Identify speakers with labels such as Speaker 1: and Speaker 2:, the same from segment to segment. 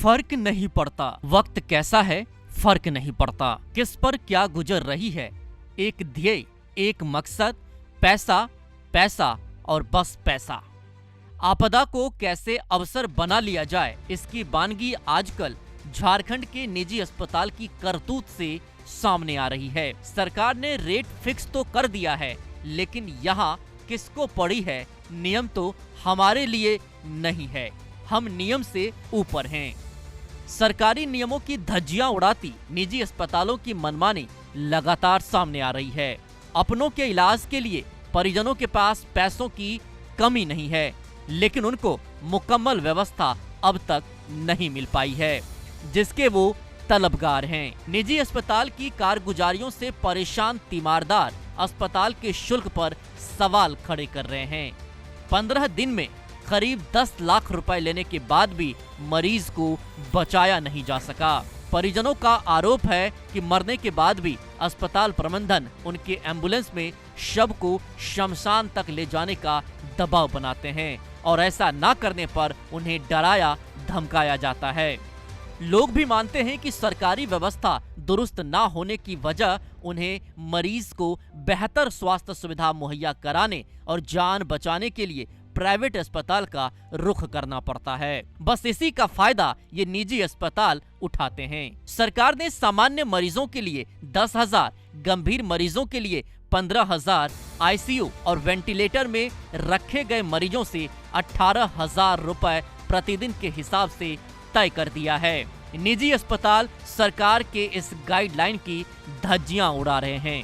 Speaker 1: फर्क नहीं पड़ता वक्त कैसा है, फर्क नहीं पड़ता किस पर क्या गुजर रही है। एक ध्येय, एक मकसद, पैसा पैसा और बस पैसा। आपदा को कैसे अवसर बना लिया जाए, इसकी बानगी आजकल झारखंड के निजी अस्पताल की करतूत से सामने आ रही है। सरकार ने रेट फिक्स तो कर दिया है, लेकिन यहाँ किसको पड़ी है, नियम तो हमारे लिए नहीं है, हम नियम से ऊपर हैं। सरकारी नियमों की धज्जियां उड़ाती निजी अस्पतालों की मनमानी लगातार सामने आ रही है। अपनों के इलाज के लिए परिजनों के पास पैसों की कमी नहीं है, लेकिन उनको मुकम्मल व्यवस्था अब तक नहीं मिल पाई है, जिसके वो तलबगार हैं। निजी अस्पताल की कारगुजारियों से परेशान तीमारदार अस्पताल के शुल्क पर सवाल खड़े कर रहे हैं। 15 दिन में करीब 10 लाख रुपए लेने के बाद भी मरीज को बचाया नहीं जा सका। परिजनों का आरोप है कि मरने के बाद भी अस्पताल प्रबंधन उनके एम्बुलेंस में शव को शमशान तक ले जाने का दबाव बनाते हैं और ऐसा ना करने पर उन्हें डराया धमकाया जाता है। लोग भी मानते हैं कि सरकारी व्यवस्था दुरुस्त ना होने की वजह उन्हें मरीज को बेहतर स्वास्थ्य सुविधा मुहैया कराने और जान बचाने के लिए प्राइवेट अस्पताल का रुख करना पड़ता है। बस इसी का फायदा ये निजी अस्पताल उठाते हैं। सरकार ने सामान्य मरीजों के लिए 10,000, गंभीर मरीजों के लिए 15,000, आईसीयू और वेंटिलेटर में रखे गए मरीजों से 18,000 रुपए प्रतिदिन के हिसाब से तय कर दिया है। निजी अस्पताल सरकार के इस गाइडलाइन की धज्जियां उड़ा रहे हैं।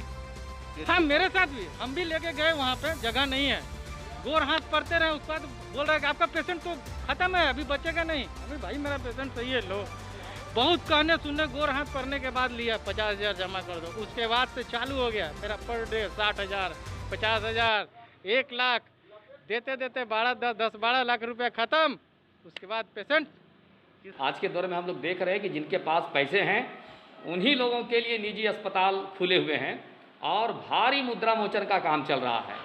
Speaker 2: हाँ, मेरे साथ भी, हम भी लेके गए, वहाँ पे जगह नहीं है, गोर हाथ पड़ते रहे। उसके बाद बोल रहा है कि आपका पेशेंट तो खत्म है, अभी बचेगा नहीं। अभी भाई मेरा पेशेंट सही है, लो। बहुत कहने सुनने गोर हाथ पड़ने के बाद लिया 50,000 जमा कर दो। उसके बाद से चालू हो गया मेरा पर डे 60,000, 50,000, 1 लाख देते देते 12 लाख रुपया खत्म। उसके बाद पेशेंट।
Speaker 3: आज के दौर में हम लोग देख रहे हैं कि जिनके पास पैसे हैं उन्हीं लोगों के लिए निजी अस्पताल खुले हुए हैं और भारी मुद्रा मोचन का काम चल रहा है।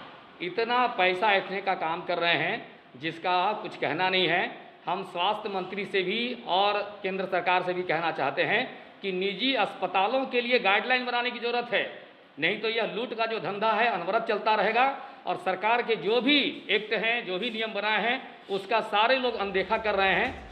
Speaker 3: इतना पैसा ऐंठने का काम कर रहे हैं जिसका कुछ कहना नहीं है। हम स्वास्थ्य मंत्री से भी और केंद्र सरकार से भी कहना चाहते हैं कि निजी अस्पतालों के लिए गाइडलाइन बनाने की ज़रूरत है, नहीं तो यह लूट का जो धंधा है अनवरत चलता रहेगा और सरकार के जो भी एक्ट हैं, जो भी नियम बनाए हैं, उसका सारे लोग अनदेखा कर रहे हैं।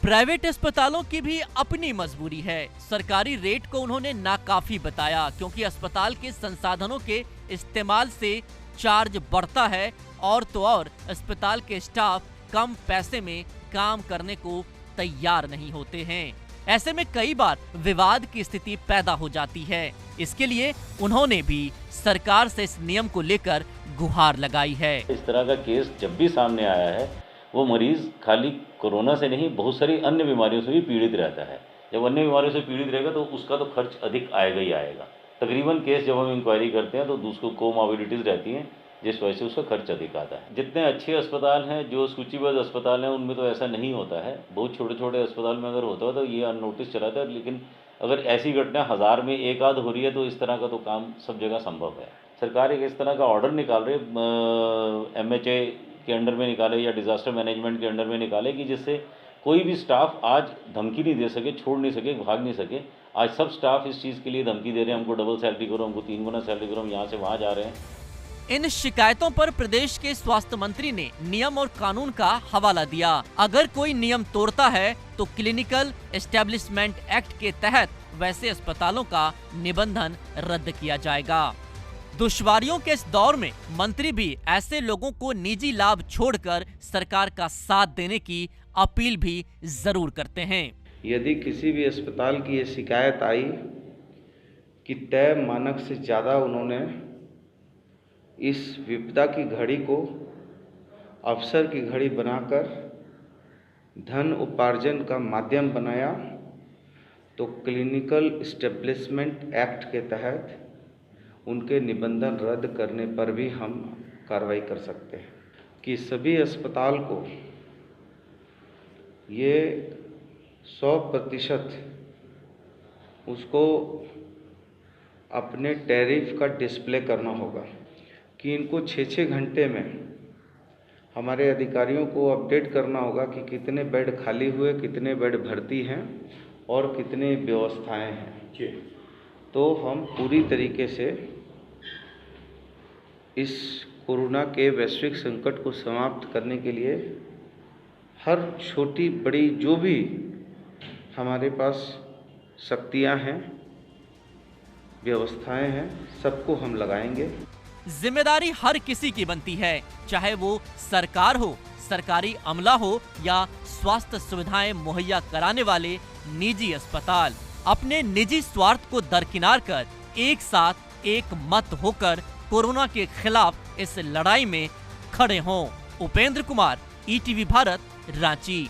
Speaker 1: प्राइवेट अस्पतालों की भी अपनी मजबूरी है। सरकारी रेट को उन्होंने नाकाफी बताया, क्योंकि अस्पताल के संसाधनों के इस्तेमाल से चार्ज बढ़ता है और तो और अस्पताल के स्टाफ कम पैसे में काम करने को तैयार नहीं होते हैं। ऐसे में कई बार विवाद की स्थिति पैदा हो जाती है। इसके लिए उन्होंने भी सरकार से इस नियम को लेकर गुहार लगाई है।
Speaker 4: इस तरह का केस जब भी सामने आया है, वो मरीज खाली कोरोना से नहीं, बहुत सारी अन्य बीमारियों से भी पीड़ित रहता है। जब अन्य बीमारियों से पीड़ित रहेगा तो उसका तो खर्च अधिक आएगा ही आएगा। तकरीबन केस जब हम इंक्वायरी करते हैं तो दूसरों कोमॉर्बिडिटीज़ रहती हैं, जिस वजह से उसका खर्च अधिक आता है। जितने अच्छे अस्पताल हैं, जो सूचीबद्ध अस्पताल हैं, उनमें तो ऐसा नहीं होता है। बहुत छोटे छोटे अस्पताल में अगर होता है तो ये अननोटिस चला था, लेकिन अगर ऐसी घटना 1000 में एक आध हो रही है तो इस तरह का तो काम सब जगह संभव है। सरकार एक इस तरह का ऑर्डर निकाल रही है, MHA के अंडर में निकाले या डिज़ास्टर मैनेजमेंट के अंडर में निकाले, कि जिससे कोई भी स्टाफ आज धमकी नहीं दे सके, छोड़ नहीं सके, भाग नहीं सके। आज सब स्टाफ इस चीज़ के लिए धमकी दे रहे हैं, हमको डबल सैलरी करो, हमको 3 गुना सैलरी करो, हम यहाँ से वहाँ जा रहे हैं।
Speaker 1: इन शिकायतों पर प्रदेश के स्वास्थ्य मंत्री ने नियम और कानून का हवाला दिया। अगर कोई नियम तोड़ता है तो क्लिनिकल एस्टेब्लिशमेंट एक्ट के तहत वैसे अस्पतालों का निबंधन रद्द किया जाएगा। दुश्वारियों के इस दौर में मंत्री भी ऐसे लोगों को निजी लाभ छोड़कर सरकार का साथ देने की अपील भी जरूर करते हैं।
Speaker 5: यदि किसी भी अस्पताल की ये शिकायत आई कि तय मानक से ज़्यादा उन्होंने इस विपदा की घड़ी को अवसर की घड़ी बनाकर धन उपार्जन का माध्यम बनाया, तो क्लिनिकल एस्टेब्लिशमेंट एक्ट के तहत उनके निबंधन रद्द करने पर भी हम कार्रवाई कर सकते हैं। कि सभी अस्पताल को ये 100% उसको अपने टैरिफ का डिस्प्ले करना होगा कि इनको 6-6 घंटे में हमारे अधिकारियों को अपडेट करना होगा कि कितने बेड खाली हुए, कितने बेड भर्ती हैं और कितने व्यवस्थाएं हैं। तो हम पूरी तरीके से इस कोरोना के वैश्विक संकट को समाप्त करने के लिए हर छोटी बड़ी जो भी हमारे पास शक्तियां हैं, व्यवस्थाएं हैं, सबको हम लगाएंगे।
Speaker 1: जिम्मेदारी हर किसी की बनती है, चाहे वो सरकार हो, सरकारी अमला हो या स्वास्थ्य सुविधाएं मुहैया कराने वाले निजी अस्पताल। अपने निजी स्वार्थ को दरकिनार कर एक साथ एक मत होकर कोरोना के खिलाफ इस लड़ाई में खड़े हों। उपेंद्र कुमार, ETV भारत, रांची।